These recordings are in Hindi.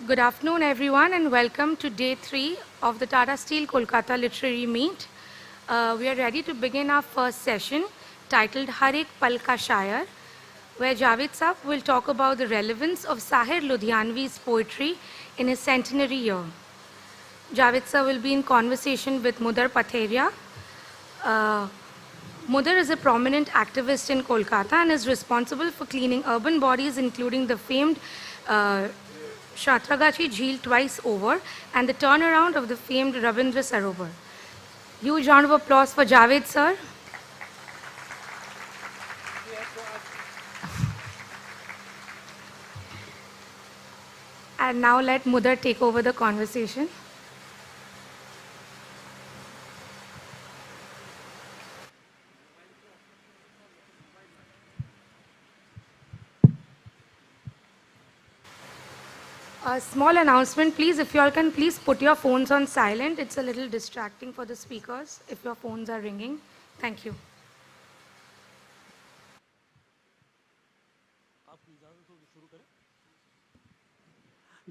Good afternoon, everyone, and welcome to day 3 of the Tata Steel Kolkata Literary Meet. We are ready to begin our first session titled Har Ek Pal Ka Shayar, where Javed Saab will talk about the relevance of Sahir Ludhianvi's poetry in his centenary year. Javed Saab will be in conversation with Mudar Patherya. Mudar is a prominent activist in Kolkata and is responsible for cleaning urban bodies, including the famed Shatragachi Jheel twice over and the turnaround of the famed Rabindra Sarovar. Huge round of applause for Javed, sir. And now let Mudar take over the conversation. A small announcement, please. If you all can please put your phones on silent. It's a little distracting for the speakers if your phones are ringing. Thank you.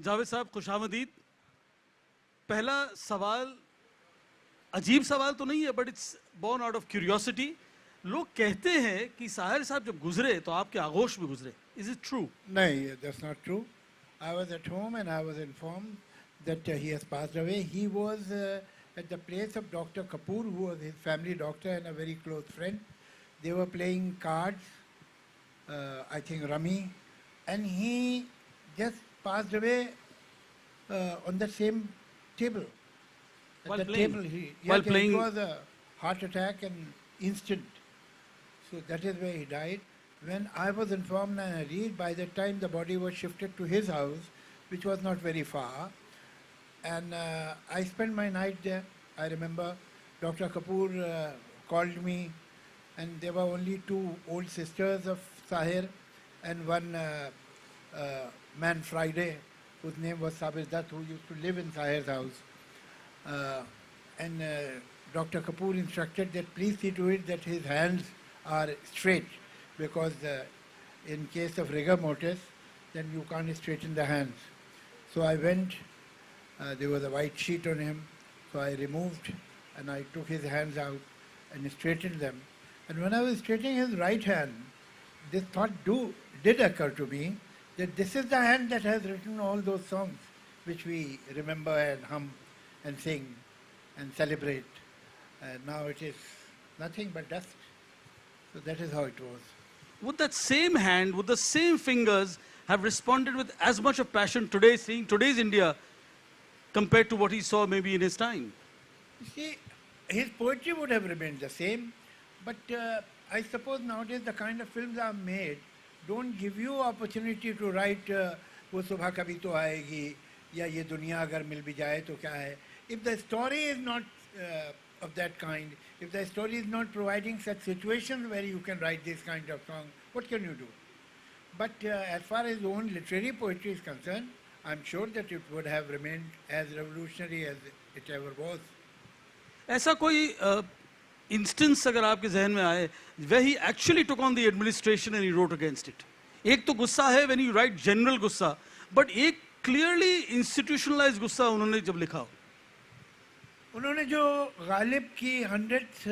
Javed साहब खुशामदीद। पहला सवाल अजीब सवाल तो नहीं है, but it's born out of curiosity. लोग कहते हैं कि साहिर साहब जब गुजरे तो आपके आगोश में गुजरे। Is it true? No, that's not true. I was at home and I was informed that he has passed away. He was at the place of Dr. Kapoor, who was his family doctor and a very close friend. They were playing cards, I think rummy, and he just passed away on the same table. At While the playing? table, While playing? It was a heart attack and instant. So that is where he died. When I was informed and I read, by the time the body was shifted to his house, which was not very far, and I spent my night there. I remember Dr. Kapoor called me, and there were only two old sisters of Sahir and one man Friday, whose name was Sabir Dutt, who used to live in Sahir's house. And Dr. Kapoor instructed that please see to it that his hands are straight, because in case of rigor mortis, then you can't straighten the hands. So I went, there was a white sheet on him, so I removed and I took his hands out and straightened them. And when I was straightening his right hand, this thought did occur to me, that this is the hand that has written all those songs which we remember and hum and sing and celebrate. Now it is nothing but dust. So that is how it was. Would that same hand, would the same fingers have responded with as much of passion today, seeing today's India, compared to what he saw maybe in his time? You see, his poetry would have remained the same, but I suppose nowadays the kind of films are made don't give you opportunity to write wo subha kabhi to aayegi ya ye duniya agar mil bhi jaye to kya hai. If the story is not of that kind, if the story is not providing such situations where you can write this kind of song, what can you do? But as far as own literary poetry is concerned, I'm sure that it would have remained as revolutionary as it ever was. ऐसा कोई instance अगर आपके जहन में आए where he actually took on the administration and he wrote against it? एक तो गुस्सा है when you write general गुस्सा, but एक clearly institutionalized गुस्सा उन्होंने जब लिखा हो। उन्होंने जो गालिब की 100th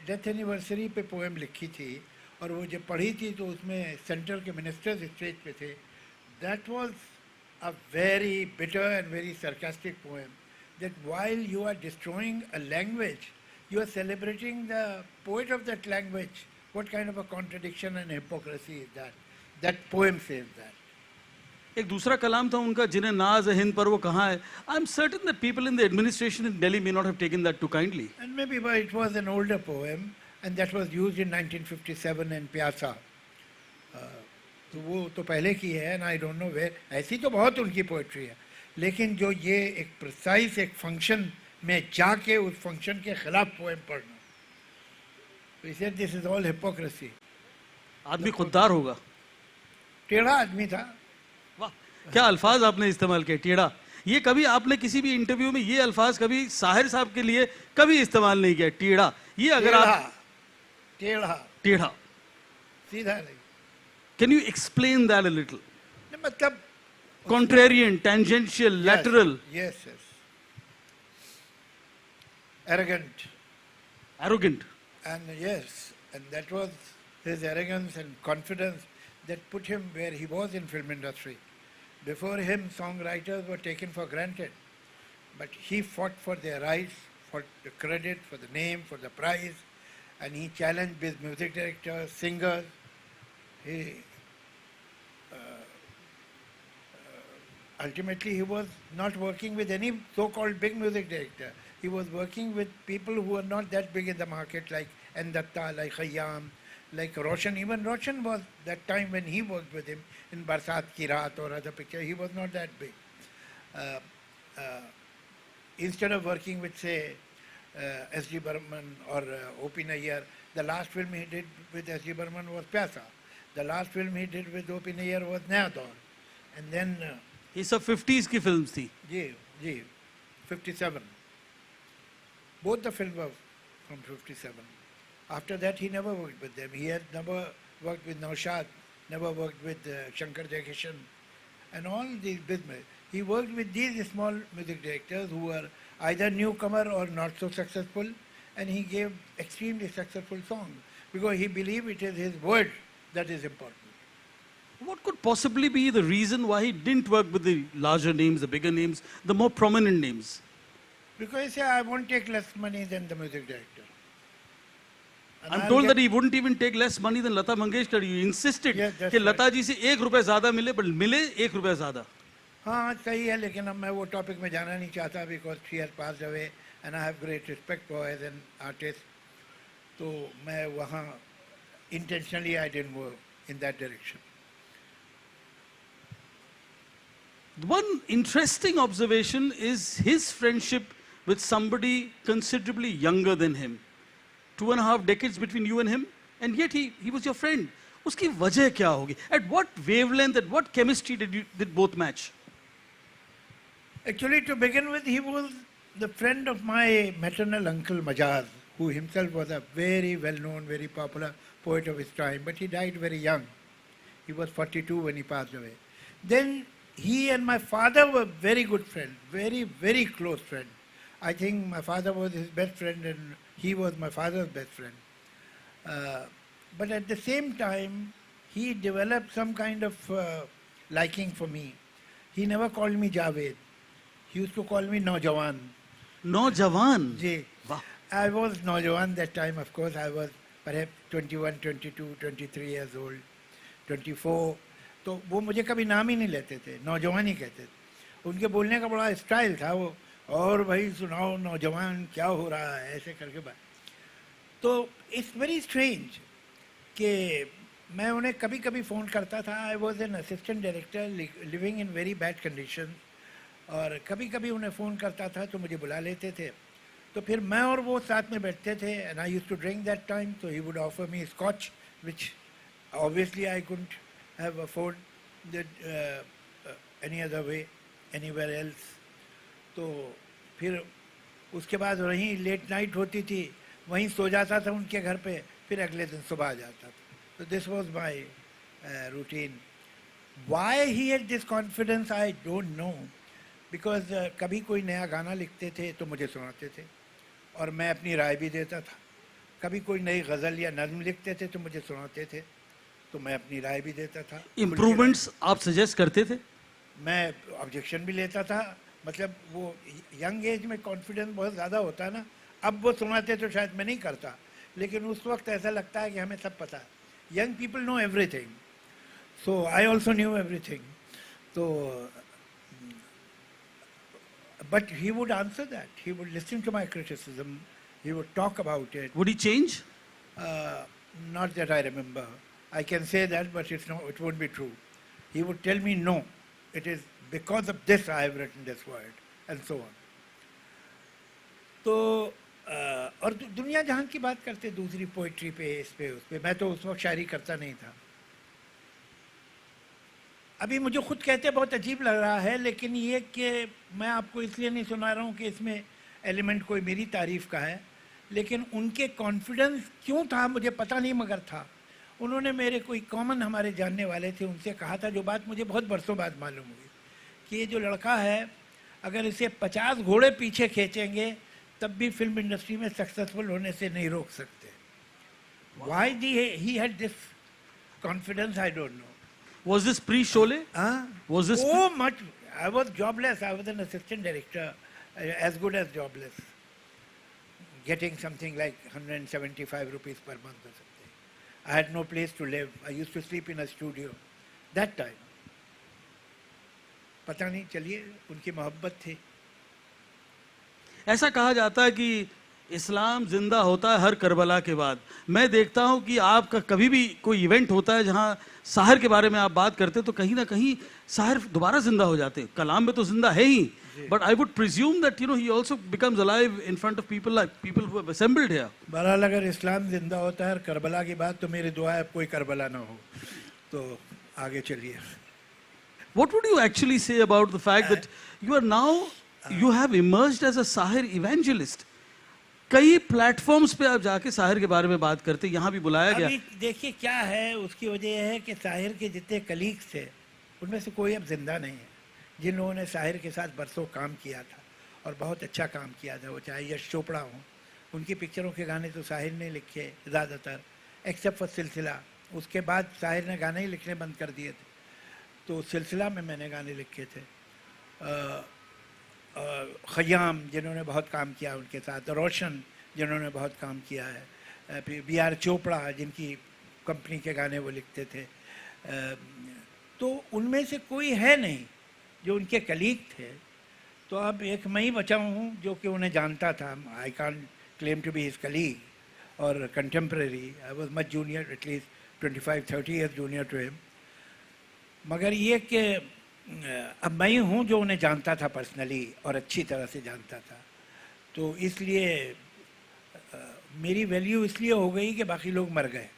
डेथ एनिवर्सरी पे पोएम लिखी थी और वो जब पढ़ी थी तो उसमें सेंटर के मिनिस्टर्स स्टेज पे थे, that was a very bitter and very sarcastic poem, that while you are destroying a language, you are celebrating the poet of that language. What kind of a contradiction and hypocrisy is that? That poem says that. एक दूसरा कलाम था उनका, जिन्हें नाज है हिंद पर वो कहाँ है। I am certain that people in the administration in Delhi may not have taken that too kindly. And maybe it was an older poem and that was used in 1957 in Pyasa. तो वो तो पहले की है and I don't know where. ऐसी तो बहुत उनकी पोइट्री है, लेकिन जो ये एक प्रिसाइज एक फंक्शन में जाके उस फंक्शन के खिलाफ पोएम पढ़ना, तो he said this is all hypocrisy. आदमी खुददार होगा। टेढ़ा आदमी था। वाह, क्या अल्फाज आपने इस्तेमाल किए, टेढ़ा। ये कभी आपने किसी भी इंटरव्यू में ये अल्फाज कभी साहिर साहब के लिए कभी इस्तेमाल नहीं किया, टेढ़ा। ये अगर आप टेढ़ा सीधा नहीं। Can you explain that a little? मतलब Contrarian, tangential, lateral. Yes, yes. Arrogant. Arrogant. And yes, and that was his arrogance and confidence that put him where he was in film industry. Before him, songwriters were taken for granted. But he fought for their rights, for the credit, for the name, for the prize, and he challenged with music directors, singers. He ultimately he was not working with any so-called big music director. He was working with people who were not that big in the market, like Endatta, like Khayyam, like Roshan. Even Roshan was that time when he worked with him in Barsat Ki Raat or other picture, he was not that big. Instead of working with, say, S.G. Burman or O.P. Nayyar, the last film he did with S.G. Burman was Pyasa. The last film he did with O.P. Nayyar was Naya Daur. And then... ये सब 50s की films थी. जी, 57. Both the films were from 57. After that, he never worked with them. He had never worked with Naushad, never worked with Shankar Jaikishan, and all these business. He worked with these small music directors who were either newcomer or not so successful, and he gave extremely successful songs because he believed it is his word that is important. What could possibly be the reason why he didn't work with the larger names, the bigger names, the more prominent names? Because he said, I won't take less money than the music director. And I'm told that he wouldn't even take less money than Lata Mangeshkar. You insisted that Lata ji se ₹1 ज़्यादा मिले, but मिले ₹1 ज़्यादा. हाँ सही है, लेकिन अब मैं वो टॉपिक में जाना नहीं चाहता because she has passed away and I have great respect for her as an artist. तो मैं वहाँ intentionally I didn't work in that direction. One interesting observation is his friendship with somebody considerably younger than him. 2.5 decades between you and him, and yet he was your friend. उसकी वजह क्या होगी? At what wavelength, at what chemistry did both match? Actually, to begin with, he was the friend of my maternal uncle Majaz, who himself was a very well-known, very popular poet of his time, but he died very young. He was 42 when he passed away. Then he and my father were very good friends, very, very close friends. I think my father was his best friend and he was my father's best friend. But at the same time, he developed some kind of liking for me. He never called me Javed. He used to call me Naujawan. Naujawan? Ji. Wow. I was Naujawan that time, of course. I was perhaps 21, 22, 23 years old, 24. तो वो मुझे कभी नाम ही नहीं लेते थे, नौजवान ही कहते थे. उनके बोलने का बड़ा स्टाइल था वो, और भाई सुनाओ नौजवान क्या हो रहा है, ऐसे करके बात. तो इट्स वेरी स्ट्रेंज कि मैं उन्हें कभी कभी फ़ोन करता था. I was an assistant director living in very bad condition, और कभी कभी उन्हें फ़ोन करता था तो मुझे बुला लेते थे. तो फिर मैं और वो साथ में बैठते थे, and I used to drink that time. तो he would offer me scotch, which obviously I couldn't have afforded any other way anywhere else. तो फिर उसके बाद वहीं लेट नाइट होती थी, वहीं सो जाता था उनके घर पे, फिर अगले दिन सुबह आ जाता था. तो this was my routine. Why he had this confidence I don't know, because कभी कोई नया गाना लिखते थे तो मुझे सुनाते थे और मैं अपनी राय भी देता था. कभी कोई नई गज़ल या नज़्म लिखते थे तो मुझे सुनाते थे, तो मैं अपनी राय भी देता था. इम्प्रूवमेंट्स आप सजेस्ट करते थे? मैं ऑब्जेक्शन भी लेता था. मतलब वो यंग एज में कॉन्फिडेंस बहुत ज़्यादा होता है ना. अब वो सुनाते तो शायद मैं नहीं करता, लेकिन उस वक्त ऐसा लगता है कि हमें सब पता है. Young people know everything, so I also knew everything. तो but he would answer that, he would listen to my criticism, he would talk about it. Would he change? Not that I remember. I can say that, but it won't be true. He would tell me, no, it is because of this I have written this word, and so on. तो और दुनिया जहान की बात करते दूसरी पोइट्री पे, इस पे उस पे. मैं तो उस वक्त शायरी करता नहीं था. अभी मुझे खुद कहते बहुत अजीब लग रहा है, लेकिन ये कि मैं आपको इसलिए नहीं सुना रहा हूँ कि इसमें एलिमेंट कोई मेरी तारीफ का है, लेकिन उनके कॉन्फिडेंस क्यों था मुझे पता नहीं, मगर था. उन्होंने मेरे कोई कॉमन हमारे जानने वाले थे, उनसे कहा था, जो बात मुझे बहुत बरसों बाद मालूम हुई, कि ये जो लड़का है अगर इसे 50 घोड़े पीछे खींचेंगे तब भी फिल्म इंडस्ट्री में सक्सेसफुल होने से नहीं रोक सकते. Why he had this confidence, I don't know. Was this pre-Sholay? Was this So much. I was jobless. I was an assistant director, as good as jobless, getting something like 175 rupees per month or something. I had no place to live. I used to sleep in a studio. That time. पता नहीं, चलिए उनकी मोहब्बत थी. ऐसा कहा जाता है कि इस्लाम जिंदा होता है हर करबला के बाद. मैं देखता हूं कि आपका कभी भी कोई इवेंट होता है जहां साहिर के बारे में आप बात करते हैं तो कहीं ना कहीं साहिर दोबारा जिंदा हो जाते हैं. कलाम में तो जिंदा है ही, but I would presume that he also becomes alive in front of people like people who have assembled here. बहरहाल अगर इस्लाम जिंदा होता है करबला की बात तो मेरी दुआ है कोई करबला ना हो. तो आगे चलिए. What would you actually say about the fact that you are now, you have emerged as a Sahir evangelist? कई प्लेटफॉर्म्स पे आप जाके साहिर के बारे में बात करते, यहाँ भी बुलाया गया. अभी देखिए क्या है, उसकी वजह यह है कि साहिर के जितने कलीग्स थे उनमें से कोई अब जिंदा नहीं है. जिन लोगों ने साहिर के साथ बरसों काम किया था और बहुत अच्छा काम किया था, वो चाहे यश चोपड़ा हो, उनकी पिक्चरों के गाने तो साहिर ने लिखे ज़्यादातर, एक्सेप्ट फॉर सिलसिला. उसके बाद साहिर ने गाने ही लिखने बंद कर दिए थे. तो सिलसिला में मैंने गाने लिखे थे. ख़याम जिन्होंने बहुत काम किया उनके साथ, रोशन जिन्होंने बहुत काम किया है, फिर बी.आर. चोपड़ा जिनकी कंपनी के गाने वो लिखते थे. तो उनमें से कोई है नहीं जो उनके कलीग थे. तो अब एक मैं ही बचा हूँ जो कि उन्हें जानता था. I can't claim to be his colleague और contemporary. I was much junior, at least 25-30 years junior to him. मगर ये कि अब मैं ही हूँ जो उन्हें जानता था पर्सनली और अच्छी तरह से जानता था. तो इसलिए मेरी वैल्यू इसलिए हो गई कि बाकी लोग मर गए.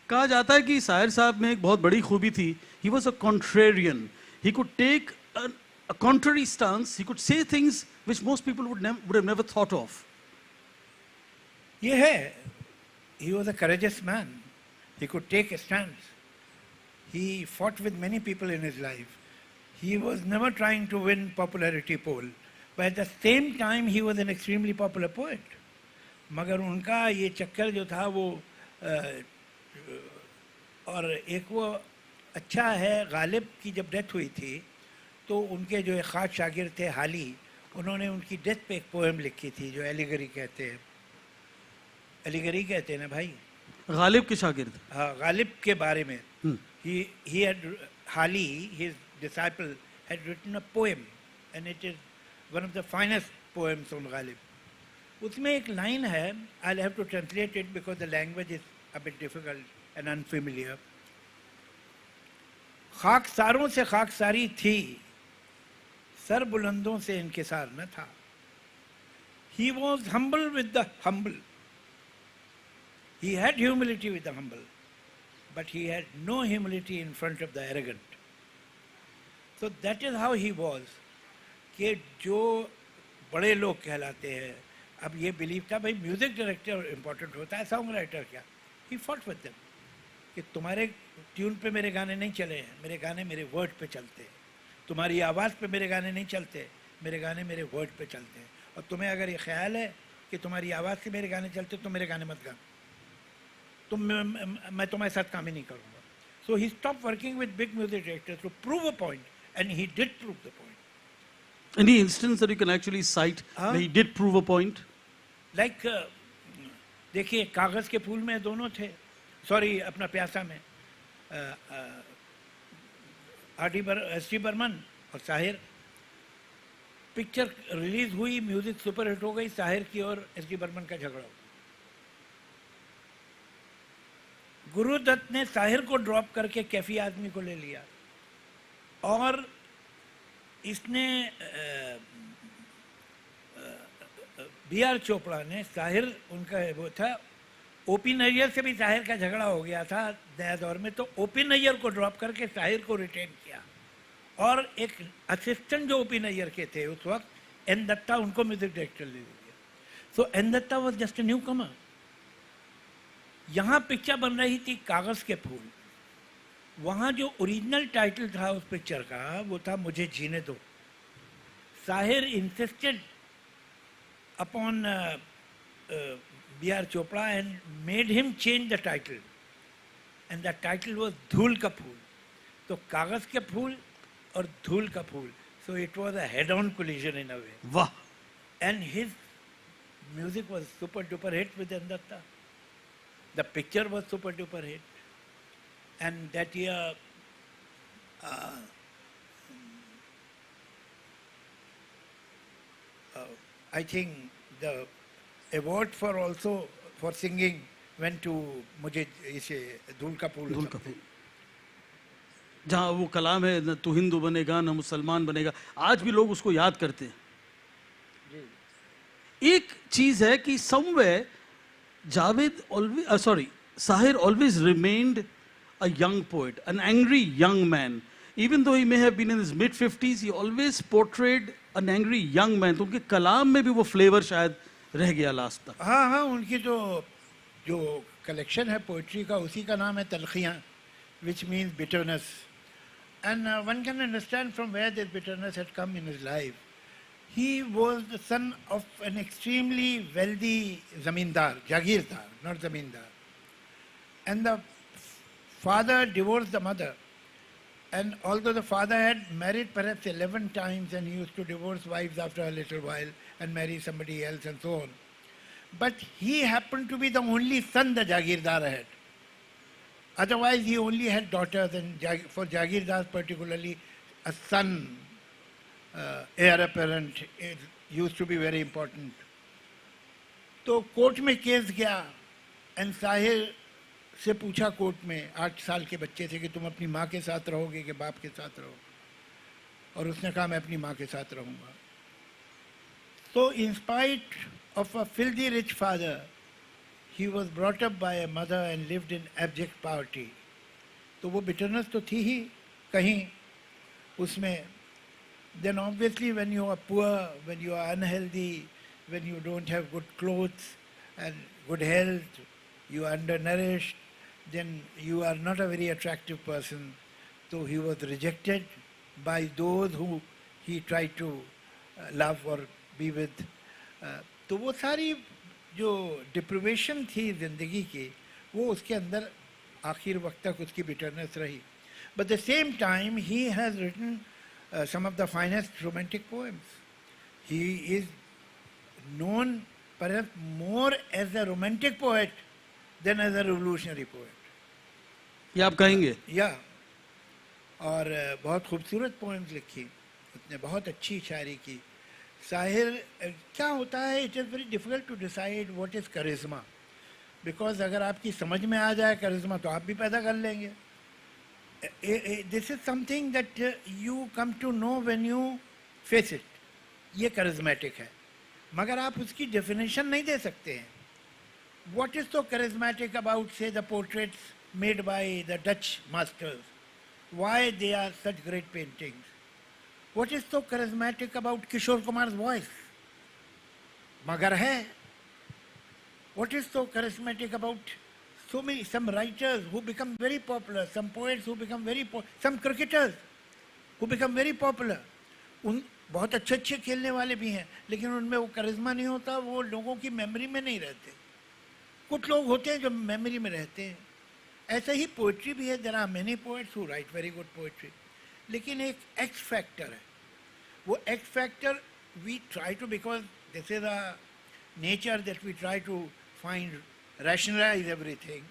कहा जाता है कि साहिर साहब में एक बहुत बड़ी खूबी थी. He was a contrarian. He could take a contrary stance. He could say things which most people would have never thought of. ये है, he was a courageous man. He could take a stance. He fought with many people in his life. He was never trying to win popularity poll. But at the same time, he was an extremely popular poet. मगर उनका ये चक्कर जो था वो और एक वो अच्छा है, गालिब की जब डेथ हुई थी तो उनके जो एक ख़ास शागिर्द थे हाली, उन्होंने उनकी डेथ पे एक पोएम लिखी थी जो एलिगरी कहते हैं. एलिगरी कहते हैं ना भाई, गालिब के शागिर्द. हाँ, गालिब के बारे में. He had Hali, his disciple, had written a poem, and it is one of the finest poems on Ghalib. उसमें एक लाइन है, I'll have to translate it because the language is a bit difficult and unfamiliar. खाकसारों से खाकसारी थी, सर बुलंदों से इनकिसार न था. He was humble with the humble. He had humility with the humble, but he had no humility in front of the arrogant. So that is how he was. कि जो बड़े लोग कहलाते हैं, अब ये बिलीव था भाई म्यूजिक डायरेक्टर इम्पोर्टेंट होता है, सॉन्ग राइटर क्या. ही फॉट विद देम कि तुम्हारे ट्यून पे मेरे गाने नहीं चले हैं, मेरे गाने मेरे वर्ड पे चलते हैं. तुम्हारी आवाज़ पे मेरे गाने नहीं चलते, मेरे गाने मेरे वर्ड पे चलते हैं. और तुम्हें अगर ये ख्याल है कि तुम्हारी आवाज़ से मेरे गाने चलते तो मेरे गाने मत गाना, तो मैं तुम्हारे साथ काम ही नहीं करूँगा. So he stopped working with big music directors to prove a point, and he did prove the point. Any instance that you can actually cite where he did prove a point? Like देखिए कागज़ के फूल में दोनों थे, सॉरी अपना प्यासा में एस टी बर्मन और साहिर. पिक्चर रिलीज हुई, म्यूजिक सुपर हिट हो गई, साहिर की और एस टी बर्मन का झगड़ा हो. गुरुदत्त ने साहिर को ड्रॉप करके कैफी आदमी को ले लिया और इसने बी.आर. चोपड़ा ने साहिर, उनका वो था ओपी नैयर से भी साहिर का झगड़ा हो गया था नया दौर में, तो ओपी नैयर को ड्रॉप करके साहिर को रिटेन किया और एक असिस्टेंट जो ओपी नैयर के थे उस वक्त एन दत्ता, उनको म्यूजिक डायरेक्टर ले लिया. So N Datta was just a newcomer. यहाँ पिक्चर बन रही थी कागज़ के फूल, वहाँ जो ओरिजिनल टाइटल था उस पिक्चर का वो था मुझे जीने दो. Sahir insisted upon B.R. Chopra and made him change the title. And the title was धूल का फूल. तो कागज के फूल और धूल का फूल. So it was a head-on collision in a way. वाह. And his music was super duper hit with Andatta. The picture was super duper hit. And that year, I think the award for also for singing went to मुझे इसे धूल का फूल. धूल का फूल. जहाँ वो कलाम है न तू हिंदू बनेगा न मुसलमान बनेगा, आज भी लोग उसको याद करते हैं. एक चीज है कि somewhere Javed always, Sahir always remained a young poet, an angry young man. Even though he may have been in his mid-50s, he always portrayed an angry young man. तो उनके कलाम में भी वो फ्लेवर शायद रह गया लास्ट तक. हाँ हाँ, उनकी जो कलेक्शन है पोइट्री का उसी का नाम है तलखियाँ, which means bitterness. And one can understand from where this bitterness had come in his life. He was the son of an extremely wealthy zamindar, jagirdar, not zamindar. And the father divorced the mother. And although the father had married perhaps 11 times and he used to divorce wives after a little while and marry somebody else and so on. But he happened to be the only son the jagirdar had. Otherwise he only had daughters, and for jagirdars particularly a son, heir apparent, used to be very important. तो कोर्ट में केस गया एंड साहिर से पूछा कोर्ट में 8 साल के बच्चे थे कि तुम अपनी माँ के साथ रहोगे कि बाप के साथ रहो, और उसने कहा मैं अपनी माँ के साथ रहूँगा. So in spite of a filthy rich father, he was brought up by a mother and lived in abject poverty. तो वो bitterness तो थी ही कहीं उसमें. Then obviously when you are poor, when you are unhealthy, when you don't have good clothes and good health, you are undernourished, then you are not a very attractive person. So he was rejected by those who he tried to love or be with. तो वो सारी जो deprivation थी ज़िंदगी की वो उसके अंदर आखिर वक्त तक उसकी bitterness रही. But at the same time he has written some of the finest romantic poems. He is known perhaps more as a romantic poet than as a revolutionary poet. ये आप कहेंगे? या और बहुत खूबसूरत पोएम्स लिखी, उसने बहुत अच्छी शायरी की. साहिर क्या होता है, it is very difficult to decide what is करिश्मा, बिकॉज अगर आपकी समझ में आ जाए करिश्मा तो आप भी पैदा कर लेंगे. This is something that you come to know when you face it. ये करिश्मेटिक है, मगर आप उसकी डेफिनेशन नहीं दे सकते हैं. What is so charismatic about say the portraits made by the Dutch masters, why they are such great paintings. What is so charismatic about Kishore Kumar's voice? Magar hai. What is so charismatic about some writers who become very popular, some poets who become very popular, some cricketers who become very popular. उन बहुत अच्छे अच्छे खेलने वाले भी हैं, लेकिन उनमें वो करिश्मा नहीं होता, वो लोगों की मेमोरी में नहीं रहते. कुछ लोग होते हैं जो मेमोरी में रहते हैं. ऐसे ही पोइट्री भी है. There are many poets who write very good poetry, लेकिन एक एक्स फैक्टर है. वो X factor we try to, because this is a nature that we try to find rationalize everything.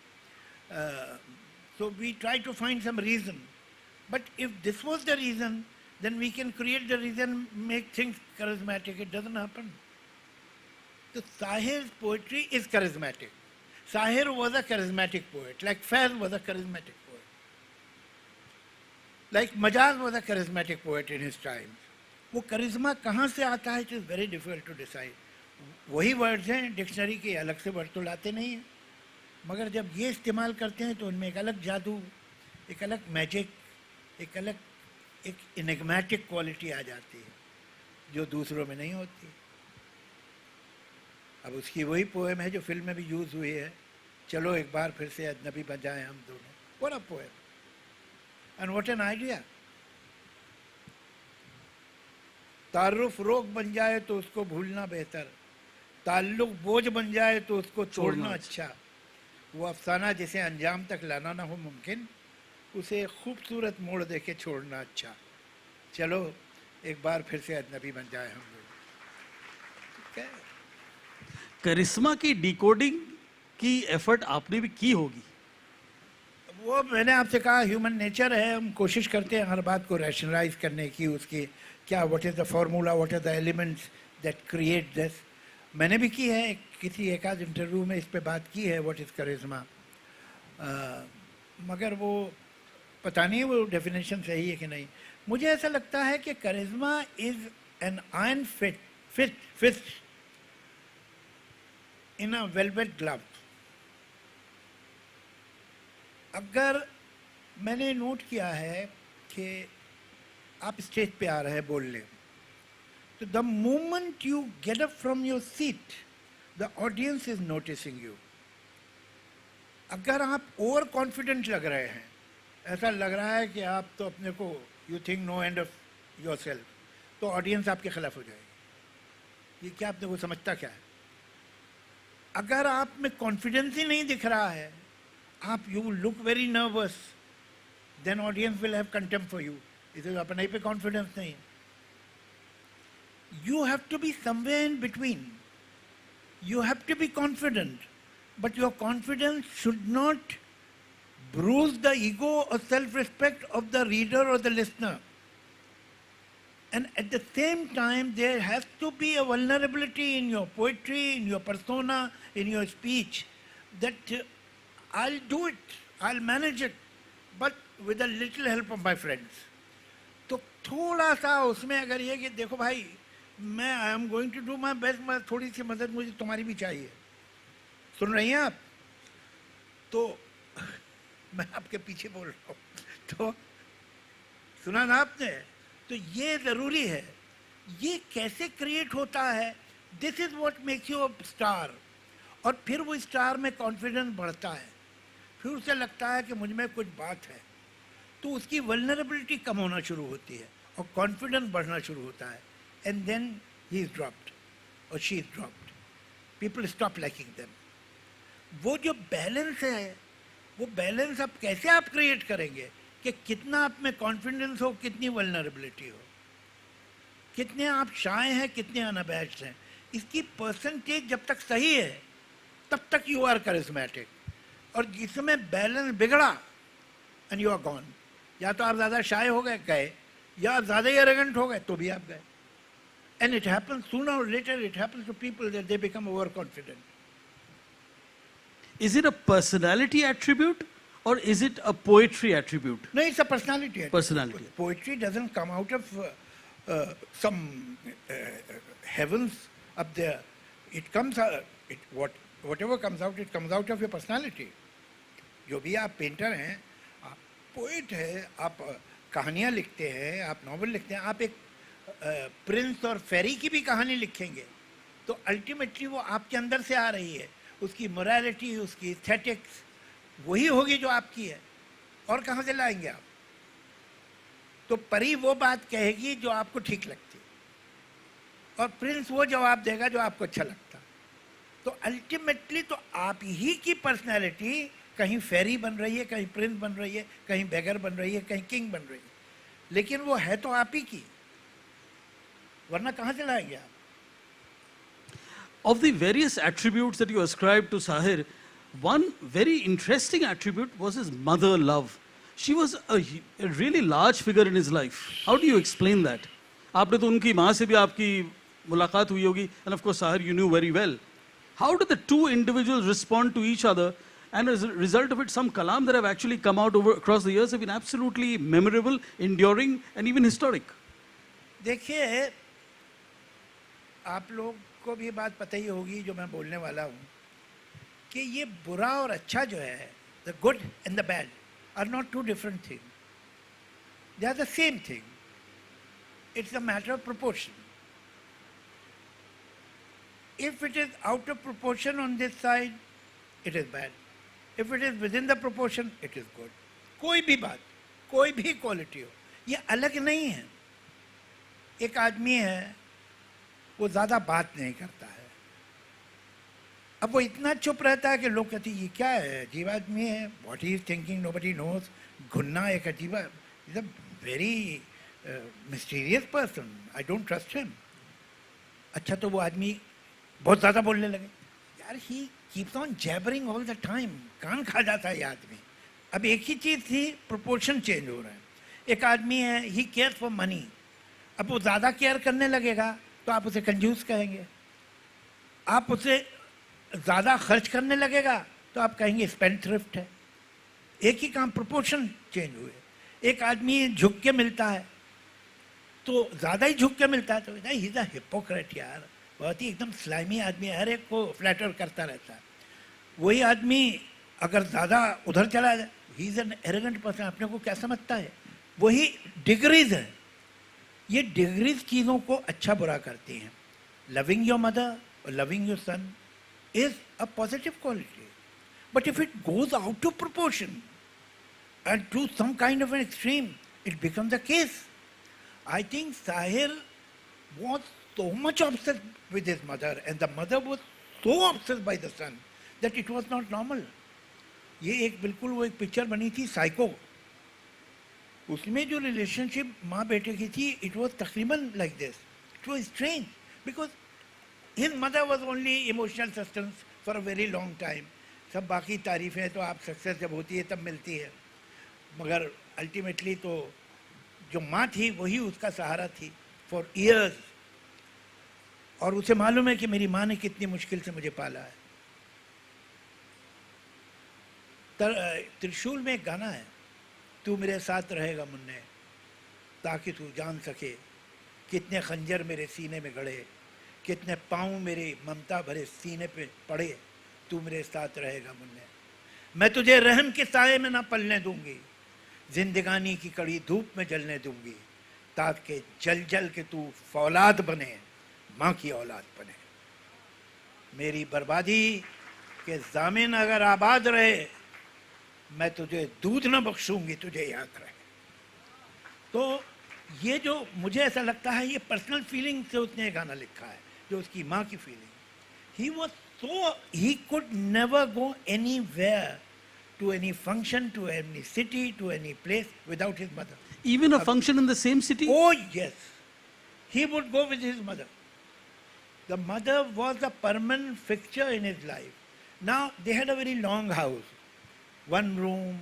So we try to find some reason. But if this was the reason, then we can create the reason, make things charismatic. It doesn't happen. So Sahir's poetry is charismatic. Sahir was a charismatic poet, like Faiz was a charismatic poet. Like Majaz was a charismatic poet in his time. वो charisma कहाँ से आता है? It is very difficult to decide. वही वर्ड्स हैं, डिक्शनरी के अलग से वर्ड तो लाते नहीं हैं, मगर जब ये इस्तेमाल करते हैं तो उनमें एक अलग जादू, एक अलग मैजिक, एक अलग एक इनेग्मेटिक क्वालिटी आ जाती है जो दूसरों में नहीं होती. अब उसकी वही पोएम है जो फिल्म में भी यूज़ हुई है, चलो एक बार फिर से अजनबी बन जाए हम दोनों. What a poem. And what an idea. तारुफ रोग बन जाए तो उसको भूलना बेहतर, ताल्लुक बोझ बन जाए तो उसको छोड़ना अच्छा, वो अफसाना जिसे अंजाम तक लाना ना हो मुमकिन, उसे खूबसूरत मोड़ दे के छोड़ना अच्छा। चलो एक बार फिर से अजनबी बन जाए हम लोग, ठीक है। करिश्मा की डिकोडिंग की एफर्ट आपने भी की होगी। वो मैंने आपसे कहा ह्यूमन नेचर है, हम कोशिश करते हैं हर बात को रैशनलाइज करने की, उसकी क्या, what is the formula, what are the elements that create this. मैंने भी की है, किसी एक आध इंटरव्यू में इस पे बात की है, व्हाट इज़ करिश्मा, मगर वो पता नहीं वो डेफिनेशन सही है कि नहीं। मुझे ऐसा लगता है कि charisma is an iron fist in a velvet glove. अगर मैंने नोट किया है कि आप स्टेज पे आ रहे हैं बोलने, तो the moment you get up from your seat the audience is noticing you. अगर आप ओवर कॉन्फिडेंट लग रहे हैं, ऐसा लग रहा है कि आप तो अपने को you think no end of yourself, तो ऑडियंस आपके खिलाफ हो जाएगी। ये क्या अपने को समझता क्या है? अगर आप में कॉन्फिडेंस ही नहीं दिख रहा है, आप you look very nervous, then audience will have contempt for you. इसे अपने पे कॉन्फिडेंस नहीं है। You have to be somewhere in between. You have to be confident, but your confidence should not bruise the ego or self-respect of the reader or the listener. And at the same time, there has to be a vulnerability in your poetry, in your persona, in your speech, that I'll do it, I'll manage it, but with a little help of my friends. तो थोड़ा सा उसमें अगर ये कि देखो भाई, मैं I am going to do my best, मैं थोड़ी सी मदद मुझे तुम्हारी भी चाहिए। सुन रही हैं आप? तो मैं आपके पीछे बोल रहा हूँ, तो सुना ना आपने? तो ये ज़रूरी है। ये कैसे क्रिएट होता है? This is what makes you a star. और फिर वो स्टार में कॉन्फिडेंस बढ़ता है, फिर उसे लगता है कि मुझ में कुछ बात है, तो उसकी वल्नरेबिलिटी कम होना शुरू होती है और कॉन्फिडेंस बढ़ना शुरू होता है। And then he is dropped और she is dropped, people stop liking them. वो जो बैलेंस है, वो बैलेंस आप कैसे आप क्रिएट करेंगे कि कितना आप में कॉन्फिडेंस हो, कितनी वल्नरेबिलिटी हो, कितने आप शाय हैं, कितने अनअबैश्ड हैं। इसकी परसेंटेज जब तक सही है तब तक यू आर करिश्मेटिक। और जिसमें बैलेंस बिगड़ा एंड यू आर गॉन। या तो आप ज़्यादा शाय हो गए, या आप ज़्यादा ही एरोगेंट हो गए, तो भी आप गए। एंड इट हैपन्स सूनर और later, it happens to people that they become over confident. Is it a personality attribute or is it a poetry attribute? No, it's a personality attribute. Personality. Poetry doesn't come out of some heavens up there. It comes out, whatever comes out, it comes out of your personality. जो भी आप पेंटर हैं, आप पोइट हैं, आप कहानियाँ लिखते हैं, आप नॉवल लिखते हैं, आप एक प्रिंस और फेरी की भी कहानी लिखेंगे, तो अल्टीमेटली वो आपके अंदर से आ रही है। उसकी मोरालिटी, उसकी एस्थेटिक्स वही होगी जो आपकी है, और कहाँ से लाएंगे आप? तो परी वो बात कहेगी जो आपको ठीक लगती, और प्रिंस वो जवाब देगा जो आपको अच्छा लगता। तो अल्टीमेटली तो आप ही की पर्सनैलिटी कहीं फेरी बन रही है, कहीं प्रिंस बन रही है, कहीं बेगर बन रही है, कहीं किंग बन रही है, लेकिन वो है तो आप ही की, वरना कहाँ से लाएंगे आप? Of the various attributes that you ascribe to Sahir, one very interesting attribute was his mother love. She was a really large figure in his life. How do you explain that? आपने तो उनकी माँ से भी आपकी मुलाकात हुई होगी, and of course Sahir you knew very well. How did the two individuals respond to each other? And as a result of it, some kalam that have actually come out across the years have been absolutely memorable, enduring, and even historic. देखिए, आप लोग को भी बात पता ही होगी जो मैं बोलने वाला हूँ, कि ये बुरा और अच्छा जो है, the good and the bad are not two different things. They are the same thing. It's a matter of proportion. If it is out of proportion on this side, it is bad. If it is within the proportion, it is good. कोई भी बात, कोई भी क्वालिटी हो, ये अलग नहीं है। एक आदमी है, वो ज़्यादा बात नहीं करता है, अब वो इतना चुप रहता है कि लोग कहते हैं ये क्या है, अजीब आदमी है, what he is thinking nobody knows. घुन्ना एक अजीब, is a very mysterious person, I don't trust him. अच्छा, तो वो आदमी बहुत ज़्यादा बोलने लगे, यार he keeps on jabbering all the time, कान खा जाता है ये आदमी। अब एक ही चीज़ थी, प्रोपोर्शन चेंज हो रहा है। एक आदमी है, ही केयर फॉर मनी, अब वो ज़्यादा केयर करने लगेगा तो आप उसे कंजूस कहेंगे, आप उसे ज़्यादा खर्च करने लगेगा तो आप कहेंगे स्पेंड थ्रिफ्ट है। एक ही काम, प्रोपोर्शन चेंज हुए। एक आदमी झुक के मिलता है तो ज़्यादा ही झुक के मिलता है तो ही इज़ अ हिपोक्रेट यार, बहुत ही एकदम स्लाइमी आदमी है, हर एक को फ्लैटर करता रहता है। वही आदमी अगर ज़्यादा उधर चला जाए, he is an arrogant person, अपने को क्या समझता है। वही डिग्रीज है, ये डिग्रीज चीज़ों को अच्छा बुरा करती हैं। लविंग योर मदर और loving your son is a positive quality. But if it goes out of proportion and to some kind of an extreme, it becomes a case. I think Sahir was so much obsessed with his mother and the mother was so obsessed by the son that it was not normal. ये एक बिल्कुल वो एक पिक्चर बनी थी साइको, उसमें जो रिलेशनशिप माँ बेटे की थी, it was तकरीबन like this. It was strange because his mother was only emotional sustenance for a very long time. सब बाकी तारीफ़ें तो आप सक्सेस जब होती है तब मिलती है, मगर अल्टीमेटली तो जो माँ थी वही उसका सहारा थी फॉर ईयर्स। और उसे मालूम है कि मेरी माँ ने कितनी मुश्किल से मुझे पाला है। त्रिशूल में एक गाना है, तू मेरे साथ रहेगा मुन्ने ताकि तू जान सके, कितने खंजर मेरे सीने में गड़े, कितने पाँव मेरे ममता भरे सीने पे पड़े, तू मेरे साथ रहेगा मुन्ने। मैं तुझे रहम के साए में ना पलने दूंगी, जिंदगानी की कड़ी धूप में जलने दूंगी, ताकि जल जल के तू फौलाद बने, माँ की औलाद बने। मेरी बर्बादी के ज़ामिन अगर आबाद रहे, मैं तुझे दूध न बख्शूंगी, तुझे याद रहे। तो ये जो मुझे ऐसा लगता है, ये पर्सनल फीलिंग से उसने ये गाना लिखा है, जो उसकी माँ की feeling. He was so, he could never go anywhere, to any function, to any city, to any place without his mother. Even a function in the same city? Oh yes, he would go with his mother. The mother was a permanent fixture in his life. Now they had a very long house, one room,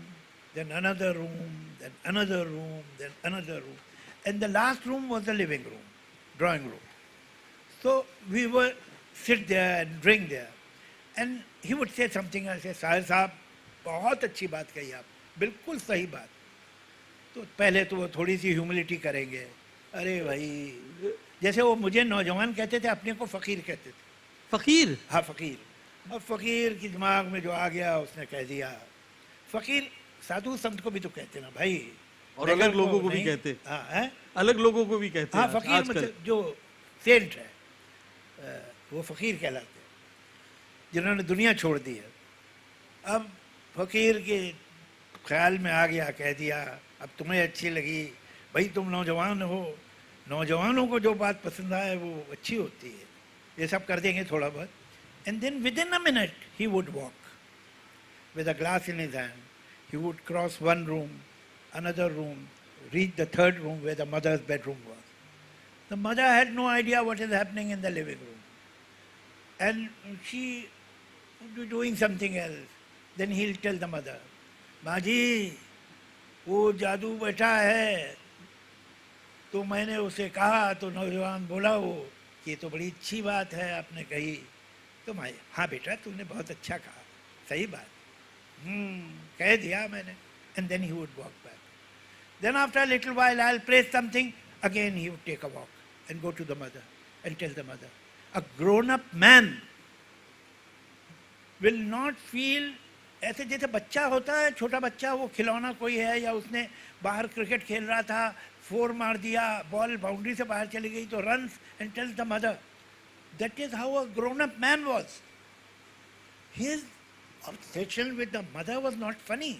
then another room, then another room, then another room, and the last room was the living room, drawing room. So we would sit there and drink there, and he would say something. I say, Sahir साहब, बहुत अच्छी बात कही आप, बिल्कुल सही बात। तो पहले तो वो थोड़ी सी ह्यूमिलिटी करेंगे, अरे भाई, जैसे वो मुझे नौजवान कहते थे, अपने को फ़कीर कहते थे। फ़कीर? हाँ, फ़कीर। अब फ़कीर की दिमाग में जो आ गया उसने कह दिया। फ़कीर साधु संत को भी तो कहते ना भाई, और अलग लोगों को भी कहते। हाँ, है अलग लोगों को भी कहते। हाँ, फ़कीर मतलब जो सेंट है वो फ़कीर कहलाते हैं, जिन्होंने दुनिया छोड़ दी है। अब फ़कीर के ख्याल में आ गया, कह दिया, अब तुम्हें अच्छी लगी, भाई तुम नौजवान हो, नौजवानों को जो बात पसंद आए वो अच्छी होती है, ये सब कर देंगे थोड़ा बहुत। And then within a minute he would walk with a glass in his hand. He would cross one room, another room, reach the third room where the mother's bedroom was. The mother had no idea what is happening in the living room, and she would be doing something else. Then he'll tell the mother, माँ जी, वो जादू बैठा है, तो मैंने उसे कहा, तो नौजवान बोला वो कि ये तो बड़ी अच्छी बात है आपने कही। तो मैं, हाँ बेटा तूने बहुत अच्छा कहा, सही बात, कह दिया मैंने। And then he would walk back. Then after a little while I'll praise something, again he would take a walk and go to the mother and tell the mother. A grown-up man will not feel ऐसे जैसे बच्चा होता है, छोटा बच्चा, वो खिलौना कोई है या उसने बाहर क्रिकेट खेल रहा था, फोर मार दिया, बॉल बाउंड्री से बाहर चली गई, तो runs and tells the mother. That is how a grown-up man was. His obsession with the mother was not funny.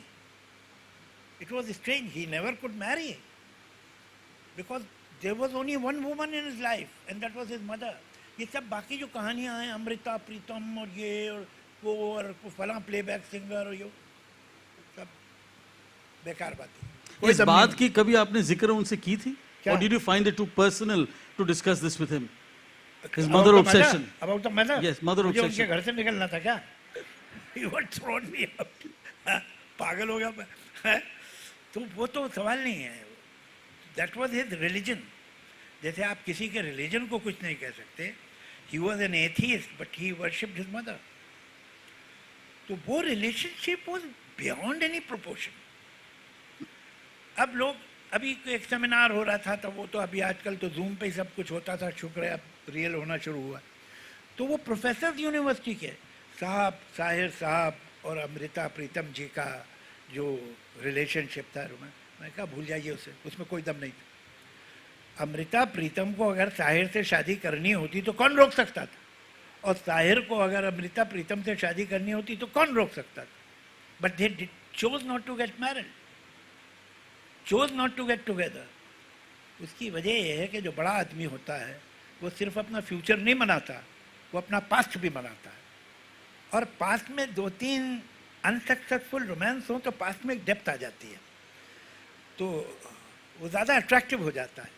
It was strange. He never could marry because there was only one woman in his life, and that was his mother. ये सब बाकी जो कहानियां हैं, अमृता प्रीतम और ये और वो और फलां प्लेबैक सिंगर और ये सब बेकार बातें। इस बात की कभी आपने जिक्र उनसे की थी? क्या? Or did you find it too personal to discuss this with him? His mother obsession. About the mother? Yes, mother मुझे obsession. उनके घर से निकलना था क्या? He would throw me out. पागल हो गया मैं। तो वो तो सवाल नहीं है। That was his religion. जैसे आप किसी के religion को कुछ नहीं कह सकते. He was an atheist, but he worshipped his mother. तो वो relationship was beyond any proportion. अब लोग अभी एक सेमिनार हो रहा था तो वो तो अभी आजकल तो जूम पे ही सब कुछ होता था, शुक्र है अब रियल होना शुरू हुआ। तो वो प्रोफेसर यूनिवर्सिटी के साहब, साहिर साहब और अमृता प्रीतम जी का जो रिलेशनशिप था, मैं कहा भूल जाइए उसे, उसमें कोई दम नहीं था। अमृता प्रीतम को अगर साहिर से शादी करनी होती तो कौन रोक सकता था, और साहिर को अगर अमृता प्रीतम से शादी करनी होती तो कौन रोक सकता था। But they chose not to get married, chose not to get together. उसकी वजह यह है कि जो बड़ा आदमी होता है वो सिर्फ अपना फ्यूचर नहीं बनाता, वो अपना पास्ट भी बनाता है। और पास्ट में 2-3 अनसक्सेसफुल रोमांस हो तो पास्ट में एक डेप्थ आ जाती है, तो वो ज़्यादा अट्रैक्टिव हो जाता है।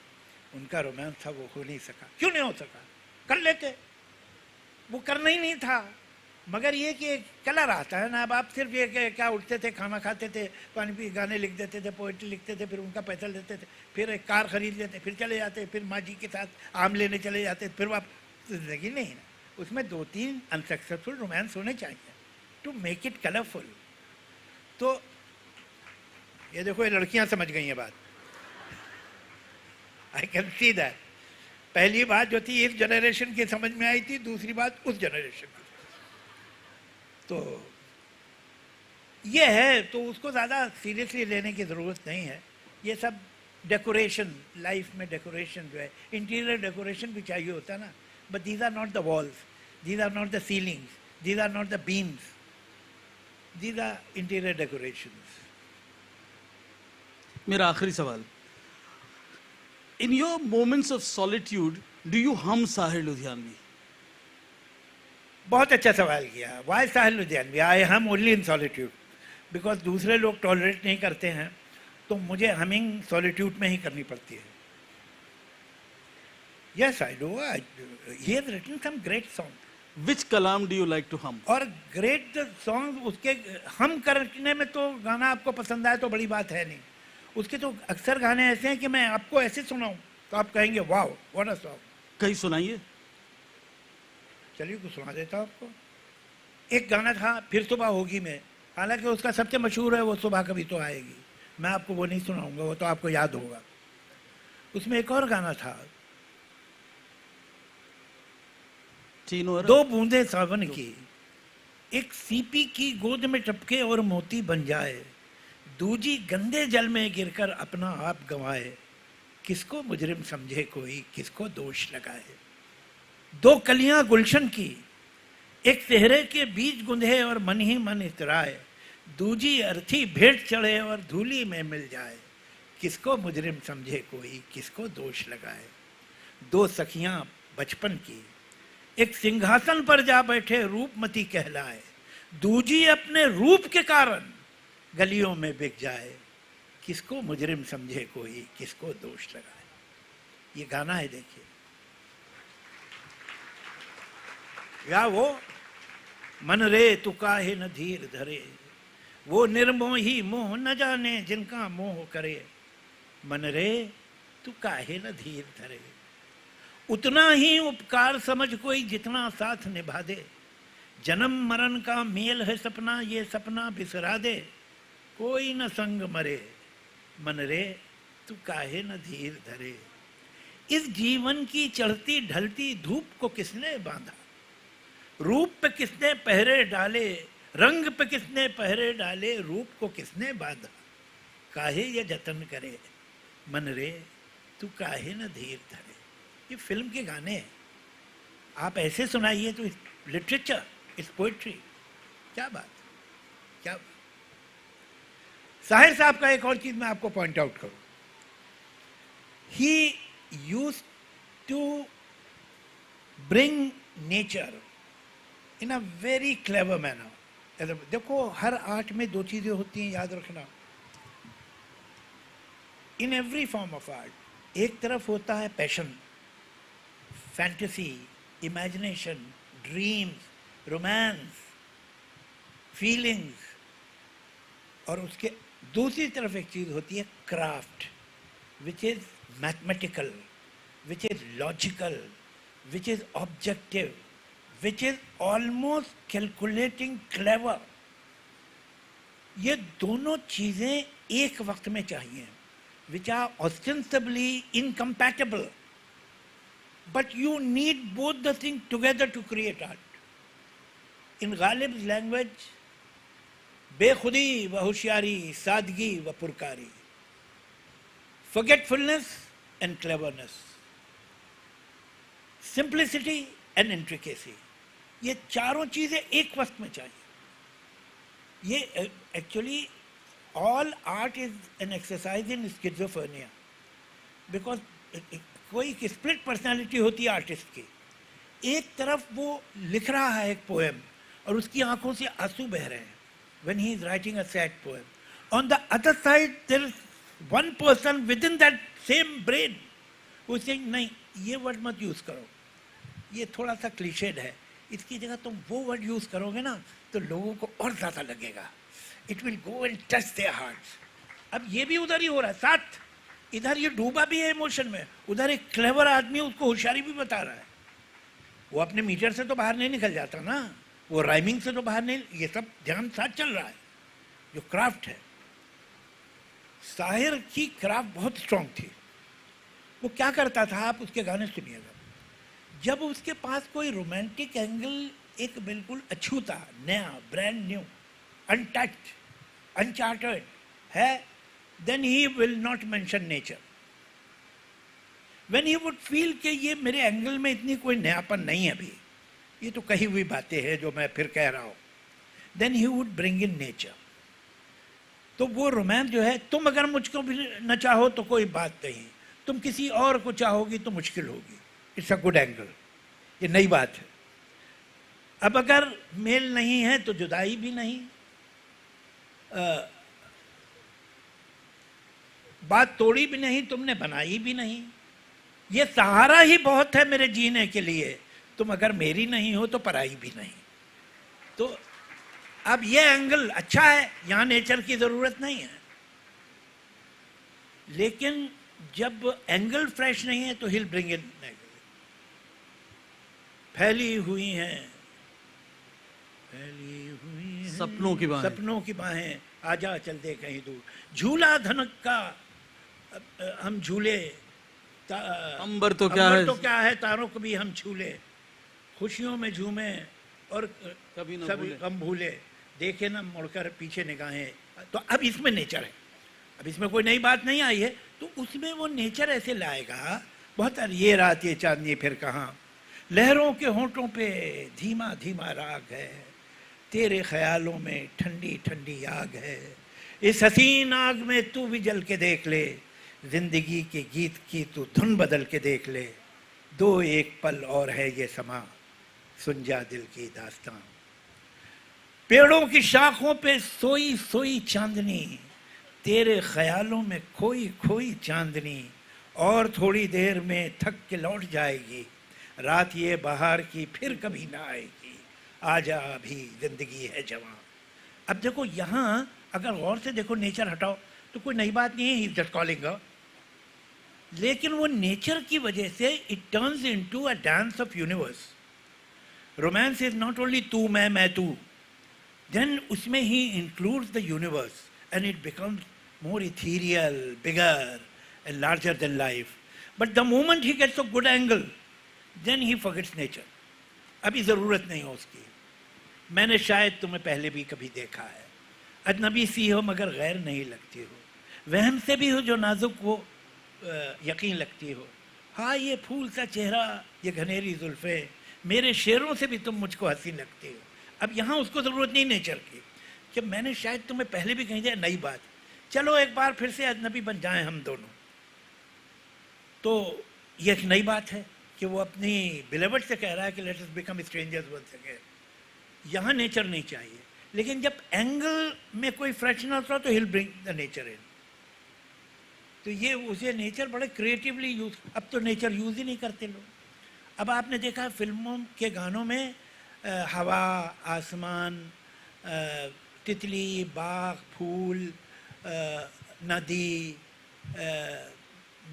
उनका रोमांस था वो हो नहीं सका। क्यों नहीं हो सका? कर लेते, वो करना ही नहीं था। मगर ये कि कलर आता है ना। अब आप सिर्फ ये कि क्या उठते थे, खाना खाते थे, पानी पी, गाने लिख देते थे, पोइट्री लिखते थे, फिर उनका पैसा लेते थे, फिर एक कार खरीद लेते, फिर चले जाते, फिर माँ जी के साथ आम लेने चले जाते, फिर वापस जिंदगी नहीं ना। उसमें 2-3 अनसक्सेसफुल रोमांस होने चाहिए टू मेक इट कलरफुल। तो ये देखो, ये लड़कियां समझ गई हैं बात। I can see that. पहली बात जो थी इस जनरेशन की समझ में आई थी, दूसरी बात उस जनरेशन की। तो ये है, तो उसको ज़्यादा सीरियसली लेने की ज़रूरत नहीं है। ये सब डेकोरेशन, लाइफ में डेकोरेशन जो है, इंटीरियर डेकोरेशन भी चाहिए होता है ना। But these are not the walls, these are not the ceilings, these are not the beams, these are interior decorations. मेरा आखिरी सवाल, in your moments of solitude do you hum Sahir Ludhianvi? बहुत अच्छा सवाल किया। वाई साहिर लुधियानवी? आई हम ओनली इन सॉलिट्यूड, बिकॉज दूसरे लोग टॉलरेट नहीं करते हैं, तो मुझे हमिंग सॉलिट्यूड में ही करनी पड़ती है। Yes I do. He has written some great song. Which कलाम do you like to hum? और ग्रेट सॉन्ग उसके हम करने में तो गाना आपको पसंद आए तो बड़ी बात है नहीं। उसके तो अक्सर गाने ऐसे हैं कि मैं आपको ऐसे सुनाऊं तो आप कहेंगे वाह व्हाट अ सॉन्ग। कहीं सुनाइए। चलिए कुछ सुना देता हूं आपको। एक गाना था फिर सुबह होगी में, हालांकि उसका सबसे मशहूर है वो सुबह कभी तो आएगी, मैं आपको वो नहीं सुनाऊंगा, वो तो आपको याद होगा। उसमें एक और गाना था, दो बूंदे सावन की, एक सीपी की गोद में टपके और मोती बन जाए, दूजी गंदे जल में गिरकर अपना आप गंवाए, किसको मुजरिम समझे कोई, किसको दोष लगाए। दो कलियां गुलशन की, एक सेहरे के बीज गुंधे और मन ही मन इतराए, दूजी अर्थी भेंट चढ़े और धूली में मिल जाए, किसको मुजरिम समझे कोई, किसको दोष लगाए। दो सखियां बचपन की, एक सिंहासन पर जा बैठे रूपमती कहलाए, दूजी अपने रूप के कारण गलियों में बिक जाए, किसको मुजरिम समझे कोई, किसको दोष लगाए। ये गाना है, देखिए। या वो मन रे तू काहे न धीर धरे, वो निर्मोही मोह न जाने जिनका मोह करे, मन रे तू काहे न धीर धरे, उतना ही उपकार समझ कोई जितना साथ निभा दे, जन्म मरण का मेल है सपना ये सपना बिसरा दे, कोई न संग मरे, मन रे तू काहे न धीर धरे। इस जीवन की चढ़ती ढलती धूप को किसने बांधा, रूप पे किसने पहरे डाले, रंग पे किसने पहरे डाले, रूप को किसने बांधा, काहे ये जतन करे, मन रे तू काहे न धीर धरे। ये फिल्म के गाने हैं, आप ऐसे सुनाइए तो लिटरेचर, इट्स पोइट्री। क्या बात, क्या बात। साहिर साहब का एक और चीज मैं आपको पॉइंट आउट करूं. He used to bring nature in a very clever manner. देखो हर आर्ट में दो चीजें होती हैं, याद रखना. In every form of art, एक तरफ होता है passion, fantasy, imagination, dreams, romance, feelings, और उसके दूसरी तरफ एक चीज होती है craft, which is mathematical, which is logical, which is objective, which is almost calculating, clever. ये दोनों चीजें एक वक्त में चाहिए, which are ostensibly incompatible, but you need both the things together to create art. In Ghalib's language, बेखुदी व होशियारी, सादगी व पुरकारी, forgetfulness and cleverness, simplicity and intricacy, ये चारों चीजें एक वक्त में चाहिए. ये actually all art is an exercise in schizophrenia, because कोई स्प्लिट पर्सनालिटी होती है आर्टिस्ट की. एक तरफ वो लिख रहा है एक पोएम और उसकी आंखों से आंसू बह रहे हैं when he is writing a sad poem. On the other side there is one person within that same brain who is saying नहीं ये वर्ड मत यूज करो, ये थोड़ा सा क्लीशेड है, इसकी जगह तुम वो वर्ड यूज करोगे ना तो लोगों को और ज्यादा लगेगा. It will go and touch there hearts. अब ये भी उधर ही हो रहा है, साथ इधर ये डूबा भी है इमोशन में, उधर एक क्लेवर आदमी उसको होशियारी भी बता रहा है. वो अपने मीटर से तो बाहर नहीं निकल जाता ना, वो राइमिंग से तो बाहर नहीं, ये सब ध्यान साथ चल रहा है. जो क्राफ्ट है, साहिर की क्राफ्ट बहुत स्ट्रांग थी. वो क्या करता था, आप उसके गाने सुनिएगा, जब उसके पास कोई रोमांटिक एंगल एक बिल्कुल अछूता, नया, ब्रांड न्यू, अनटच्ड, अनचार्टर्ड है, then he will not mention nature. When he would feel कि ये मेरे एंगल में इतनी कोई नयापन नहीं है अभी, ये तो कही हुई बातें हैं जो मैं फिर कह रहा हूँ, then he would bring in nature. तो वो रोमांस जो है, तुम अगर मुझको भी न चाहो तो कोई बात नहीं, तुम किसी और को चाहोगी तो मुश्किल होगी. इट्स अ गुड एंगल, ये नई बात है. अब अगर मेल नहीं है तो जुदाई भी नहीं, बात तोड़ी भी नहीं, तुमने बनाई भी नहीं, ये सहारा ही बहुत है मेरे जीने के लिए, तुम अगर मेरी नहीं हो तो पराई भी नहीं. तो अब ये एंगल अच्छा है, यहां नेचर की जरूरत नहीं है. लेकिन जब एंगल फ्रेश नहीं है तो हिल ब्रिंग इन. फैली हुई हैं सपनों की बाहें, सपनों की बाहें, आजा चलते कहीं दूर, झूला धनक का हम झूले, अंबर तो क्या है तारों को भी हम छूले, खुशियों में झूमे और कभी हम भूले, देखे ना मुड़कर पीछे निगाहें. तो अब इसमें नेचर है, अब इसमें कोई नई बात नहीं आई है, तो उसमें वो नेचर ऐसे लाएगा. बहुत ये रात ये चांदनी फिर कहाँ, लहरों के होंठों पे धीमा धीमा राग है, तेरे ख्यालों में ठंडी ठंडी आग है, इस हसीन आग में तू भी जल के देख ले, जिंदगी के गीत की तू धुन बदल के देख ले, दो एक पल और है ये समा, सुन जा दिल की दास्तां. पेड़ों की शाखों पे सोई सोई चांदनी, तेरे ख्यालों में खोई खोई चांदनी, और थोड़ी देर में थक के लौट जाएगी, रात ये बहार की फिर कभी ना आएगी, आजा अभी जिंदगी है जवां. अब देखो यहाँ अगर गौर से देखो, नेचर हटाओ तो कोई नई बात नहीं है, he is just calling a. लेकिन वो नेचर की वजह से it turns into a dance of universe. Romance is not only तू मैं तू, देन उसमें he includes the universe and it becomes more ethereal, bigger and larger than life. But the moment he gets a good angle, then he forgets nature. अभी जरूरत नहीं हो उसकी. मैंने शायद तुम्हें पहले भी कभी देखा है, अजनबी सी हो मगर गैर नहीं लगती हो, वहम से भी हो जो नाजुक हो यकीन लगती हो, हाँ ये फूल सा चेहरा, ये घनेरी जुल्फे, मेरे शेरों से भी तुम मुझको हंसी लगती हो. अब यहाँ उसको ज़रूरत नहीं नेचर की, कि मैंने शायद तुम्हें पहले भी कही थी, नई बात, चलो एक बार फिर से अजनबी बन जाएं हम दोनों। तो ये एक नई बात है कि वो अपनी बिलेवर्ड से कह रहा है कि let us become strangers once again. यहाँ नेचर नहीं चाहिए, लेकिन जब एंगल में कोई फ्रेशनेस हो तो हिल ब्रिंग द नेचर इन। तो ये उसे नेचर बड़े क्रिएटिवली यूज, अब तो नेचर यूज ही नहीं करते लोग। अब आपने देखा है फिल्मों के गानों में हवा, आसमान, तितली, बाग, फूल, नदी,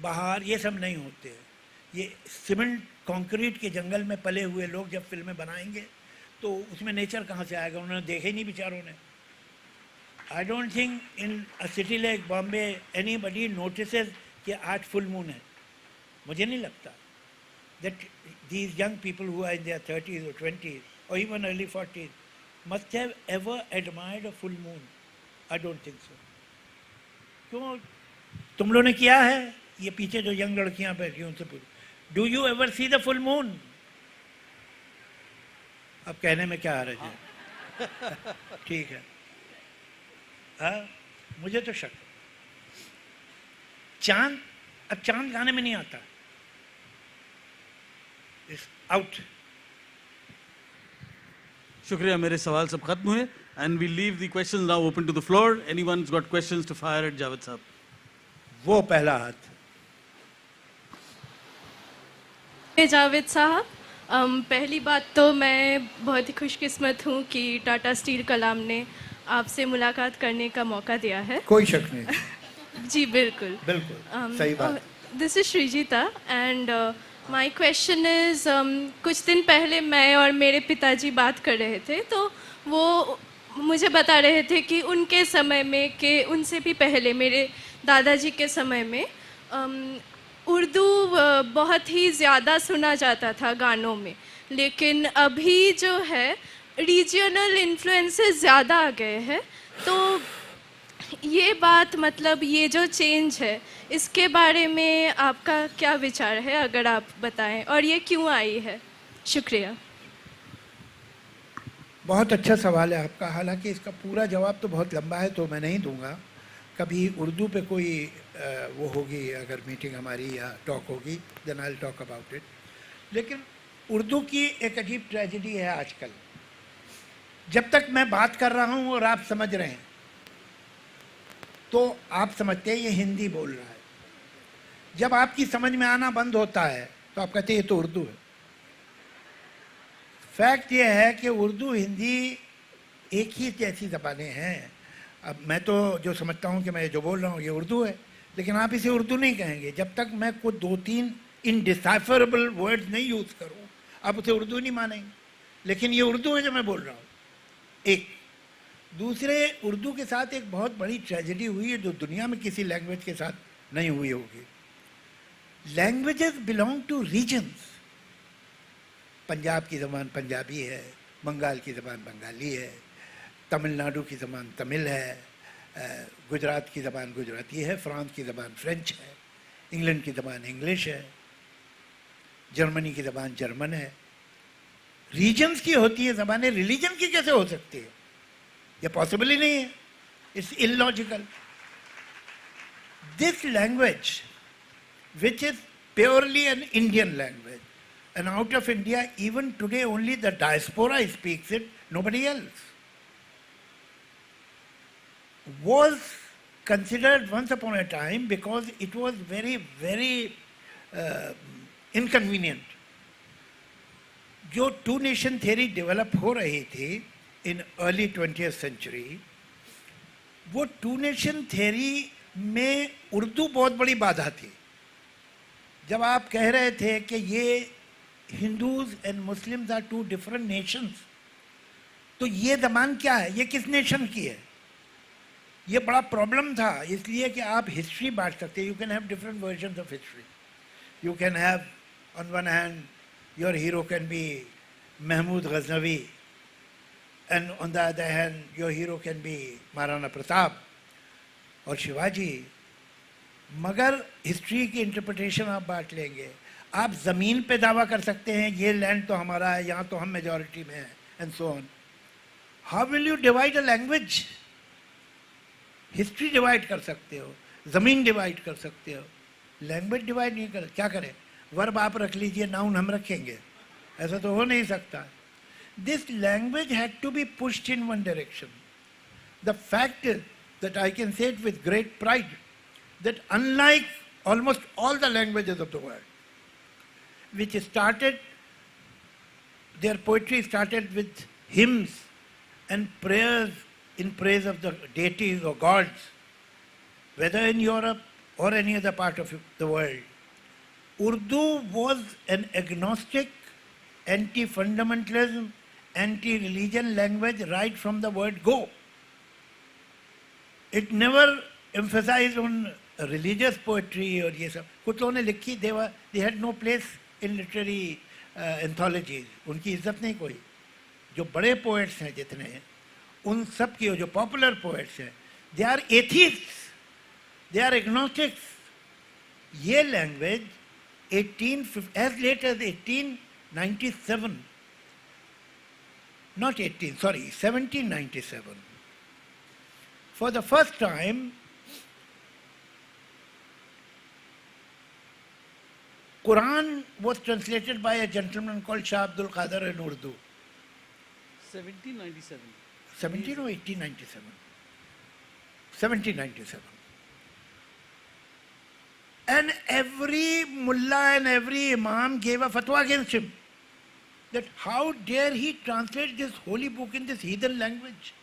बहार, ये सब नहीं होते। ये सीमेंट कंक्रीट के जंगल में पले हुए लोग जब फिल्में बनाएंगे तो उसमें नेचर कहाँ से आएगा? उन्होंने देखे ही नहीं बेचारों ने। I don't think in a city like Bombay anybody notices कि आज फुल मून है। मुझे नहीं लगता that these young people who are in their 30s or 20s or even early 40s must have ever admired a full moon. I don't think so. क्यों? तुम लोगों ने किया है? ये पीछे जो यंग लड़कियां बैठी हैं उनसे पूछो, do you ever see the full moon? अब कहने में क्या हर्ज है? ठीक है, हाँ, मुझे तो शक। चांद, अब चांद गाने में नहीं आता, इट्स आउट। शुक्रिया, मेरे सवाल सब खत्म हुए and we leave the questions now open to the floor. Anyone's got questions to fire at Javed साहब? वो पहला हाथ। जावेद साहब, पहली बात तो मैं बहुत ही खुशकिस्मत हूँ कि टाटा स्टील कलाम ने आपसे मुलाकात करने का मौका दिया है। कोई शक नहीं। जी बिल्कुल बिल्कुल सही बात। This is Shreejita and my question is, कुछ दिन पहले मैं और मेरे पिताजी बात कर रहे थे तो वो मुझे बता रहे थे कि उनके समय में, कि उनसे भी पहले मेरे दादाजी के समय में उर्दू बहुत ही ज़्यादा सुना जाता था गानों में, लेकिन अभी जो है रीजनल इन्फ्लुएंसेस ज़्यादा आ गए हैं। तो ये बात, मतलब ये जो चेंज है, इसके बारे में आपका क्या विचार है, अगर आप बताएं, और ये क्यों आई है? शुक्रिया। बहुत अच्छा सवाल है आपका। हालांकि इसका पूरा जवाब तो बहुत लंबा है तो मैं नहीं दूंगा। कभी उर्दू पे कोई वो होगी, अगर मीटिंग हमारी या टॉक होगी, then I will talk about it. लेकिन उर्दू की एक अजीब ट्रेजेडी है आजकल। जब तक मैं बात कर रहा हूँ और आप समझ रहे हैं तो आप समझते हैं ये हिंदी बोल रहा है। जब आपकी समझ में आना बंद होता है तो आप कहते हैं ये तो उर्दू है। फैक्ट ये है कि उर्दू हिंदी एक ही जैसी ज़बानें हैं। अब मैं तो जो समझता हूँ कि मैं जो बोल रहा हूँ ये उर्दू है, लेकिन आप इसे उर्दू नहीं कहेंगे जब तक मैं कुछ 2-3 इनडिसाइफरेबल वर्ड्स नहीं यूज़ करूँ, आप उसे उर्दू नहीं मानेंगे। लेकिन ये उर्दू है जो मैं बोल रहा हूँ। एक दूसरे, उर्दू के साथ एक बहुत बड़ी ट्रेजेडी हुई है जो दुनिया में किसी लैंग्वेज के साथ नहीं हुई होगी। Languages belong two reasons. Punjab की ज़बान पंजाबी है, बंगाल की ज़बान बंगाली है, तमिलनाडु की ज़बान तमिल है, गुजरात की ज़बान गुजराती है, फ्रांस की ज़बान फ्रेंच है, इंग्लैंड की ज़बान इंग्लिश है, जर्मनी की ज़बान जर्मन है। रीजन्स की होती है ज़बानें, रिलीजन की कैसे हो सकती है? ये पॉसिबल ही नहीं है। It's illogical. This language which is purely an Indian language, and out of India even today only the diaspora speaks it, nobody else, was considered once upon a time because it was very inconvenient. जो टू नेशन थ्योरी डेवलप हो रही थी इन अर्ली 20th सेंचुरी, वो टू नेशन थ्योरी में उर्दू बहुत बड़ी बाधा थी। जब आप कह रहे थे कि ये Hindus and Muslims are two different nations, तो ये ज़बान क्या है, ये किस नेशन की है? ये बड़ा प्रॉब्लम था। इसलिए कि आप हिस्ट्री बांट सकते हैं। You can have different versions of history. You can have on one hand your hero can be Mahmud Ghaznavi, and on the other hand your hero can be Maharana Pratap और शिवाजी। मगर हिस्ट्री की इंटरप्रिटेशन आप बांट लेंगे। आप ज़मीन पे दावा कर सकते हैं ये लैंड तो हमारा है, यहाँ तो हम मेजॉरिटी में हैं, and so on. How will you divide a language? History divide कर सकते हो, ज़मीन डिवाइड कर सकते हो, लैंग्वेज डिवाइड नहीं कर, क्या करें? वर्ब आप रख लीजिए, नाउन हम रखेंगे, ऐसा तो हो नहीं सकता. This language had to be pushed in one direction. The fact is that I can say it with great pride that unlike almost all the languages of the world, which started, their poetry started with hymns and prayers in praise of the deities or gods, whether in Europe or any other part of the world. Urdu was an agnostic, anti-fundamentalism, anti-religion language right from the word go. It never emphasized on religious poetry or ये सब. कुछ लोगों ने लिखी, they had no place in literary anthologies. उनकी इज्जत नहीं कोई. जो बड़े poets हैं जितने हैं, उन सब की जो popular poets हैं, they are atheists, they are agnostics. ये language as late as 1897, not 1797. For the first time, Quran was translated by a gentleman called Shah Abdul Qadir in Urdu. 1797. 17 or 1897? 1797. And every mullah and every imam gave a fatwa against him. That how dare he translate this holy book in this heathen language?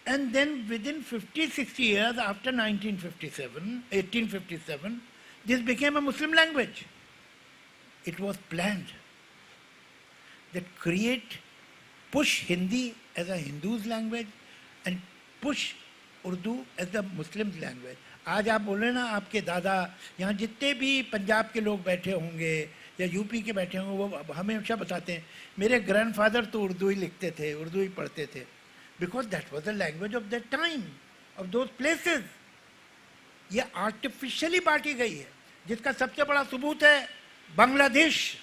And then within 50, 60 years after 1857, this became a Muslim language. It was planned that push Hindi as a Hindu's language and push Urdu as the Muslim's language. आज आप बोले ना आपके दादा, यहाँ जितने भी पंजाब के लोग बैठे होंगे या यूपी के बैठे होंगे, वो हमेशा बताते हैं मेरे ग्रैंडफादर तो उर्दू ही लिखते थे, उर्दू ही पढ़ते थे. Because that was the language of that time, of those places. ये आर्टिफिशियली बांटी गई है, जिसका सबसे बड़ा सबूत है Bangladesh,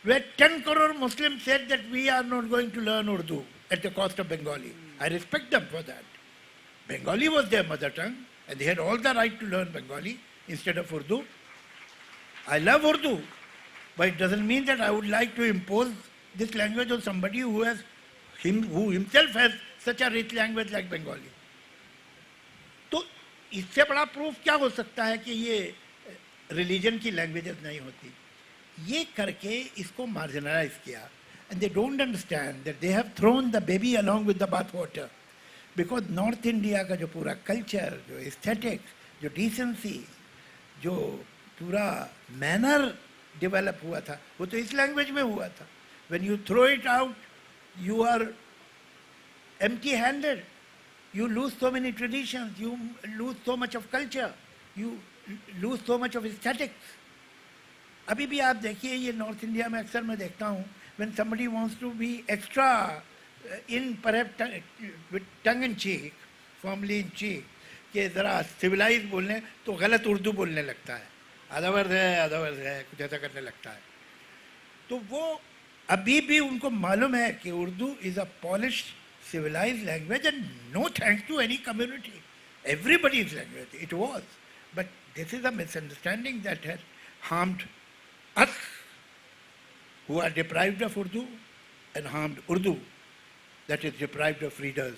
where 10 crore Muslims said that we are not going to learn Urdu at the cost of Bengali. I respect them for that. Bengali was their mother tongue, and they had all the right to learn Bengali instead of Urdu. I love Urdu, but it doesn't mean that I would like to impose this language on somebody who himself has such a rich language like Bengali. तो इससे बड़ा प्रूफ क्या हो सकता है कि ये रिलीजन की लैंग्वेजेस नहीं होती. ये करके इसको मार्जिनलाइज किया. And they don't understand that they have thrown the baby along with the bath water. Because North India का जो पूरा कल्चर, जो एस्थेटिक्स, जो डिसेंसी, जो पूरा मैनर डेवलप हुआ था, वो तो इस लैंग्वेज में हुआ था. When you throw it out, you are empty-handed. You lose so many traditions, you lose so much of culture, you lose so much of aesthetics. अभी भी आप देखिए, ये नॉर्थ इंडिया में अक्सर मैं देखता हूँ, when somebody wants to be extra in perhaps with tongue in cheek, firmly in cheek, कि ज़रा civilized बोलने तो गलत उर्दू बोलने लगता है, आधा वर्ड है, कुछ ऐसा करने लगता है. तो वो अभी भी उनको मालूम है कि Urdu is a polished, civilized language and no thanks to any community. Everybody's language, it was. But this is a misunderstanding that has harmed us who are deprived of Urdu and harmed Urdu that is deprived of readers.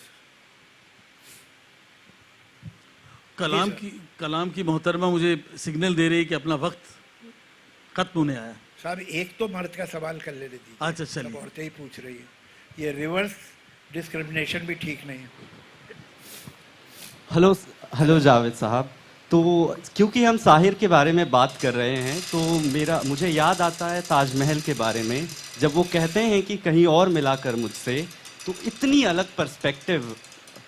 कलाम की मोहतरमा मुझे सिग्नल दे रही है कि अपना वक्त खत्म होने आया. साहब एक तो मर्द का सवाल कर ले दीजिए. अच्छा चलिए. सब औरतें ही पूछ रही है. ये रिवर्स डिस्क्रिमिनेशन भी ठीक नहीं है. हेलो जावेद साहब. तो क्योंकि हम साहिर के बारे में बात कर रहे हैं तो मुझे याद आता है ताजमहल के बारे में, जब वो कहते हैं कि कहीं और मिलाकर मुझसे. तो इतनी अलग पर्सपेक्टिव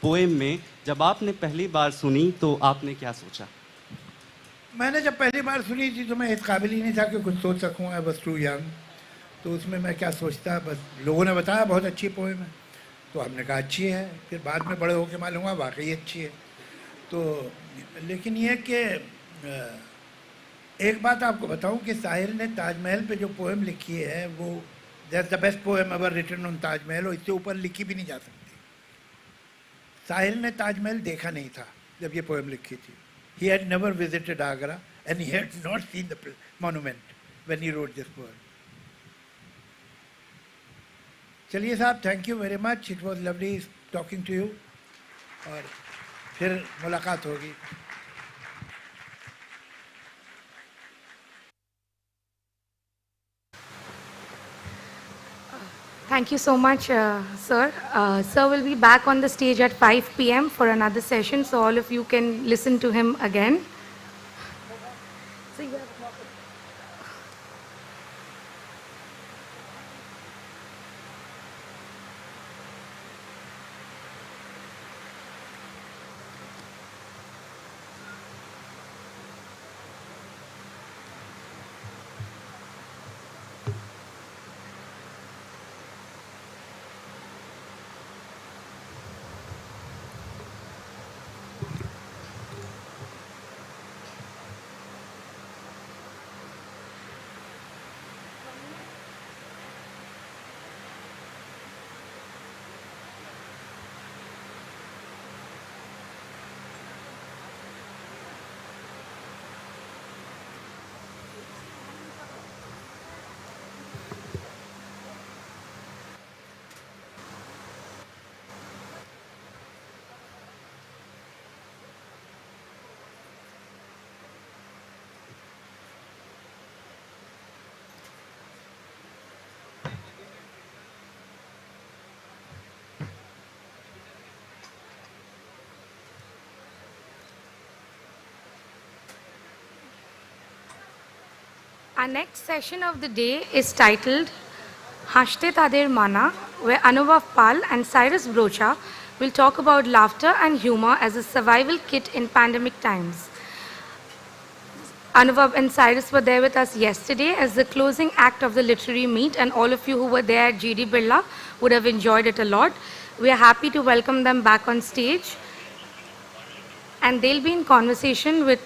पोएम में जब आपने पहली बार सुनी तो आपने क्या सोचा? मैंने जब पहली बार सुनी थी तो मैं इस काबिल ही नहीं था कि कुछ सोच सकूँ. I was too young. तो उसमें मैं क्या सोचता, बस लोगों ने बताया बहुत अच्छी पोएम है, तो हमने कहा अच्छी है. फिर बाद में बड़े होकर मालूम हुआ वाकई अच्छी है. तो लेकिन ये कि एक बात आपको बताऊं कि साहिर ने ताजमहल पे जो पोएम लिखी है वो that's the best poem ever written on Taj Mahal, और इससे ऊपर लिखी भी नहीं जा सकती. साहिल ने ताजमहल देखा नहीं था जब ये पोएम लिखी थी. He had never visited Agra and he had not seen the monument when he wrote this poem. चलिए साहब, thank you very much. It was lovely talking to you. और फिर मुलाकात होगी. Thank you so much, sir. Sir will be back on the stage at 5 p.m. for another session, so all of you can listen to him again. So you have Our next session of the day is titled Hashte Tader Mana, where Anubhav Pal and Cyrus Brocha will talk about laughter and humor as a survival kit in pandemic times. Anubhav and Cyrus were there with us yesterday as the closing act of the literary meet, and all of you who were there at GD Birla would have enjoyed it a lot. We are happy to welcome them back on stage, and they'll be in conversation with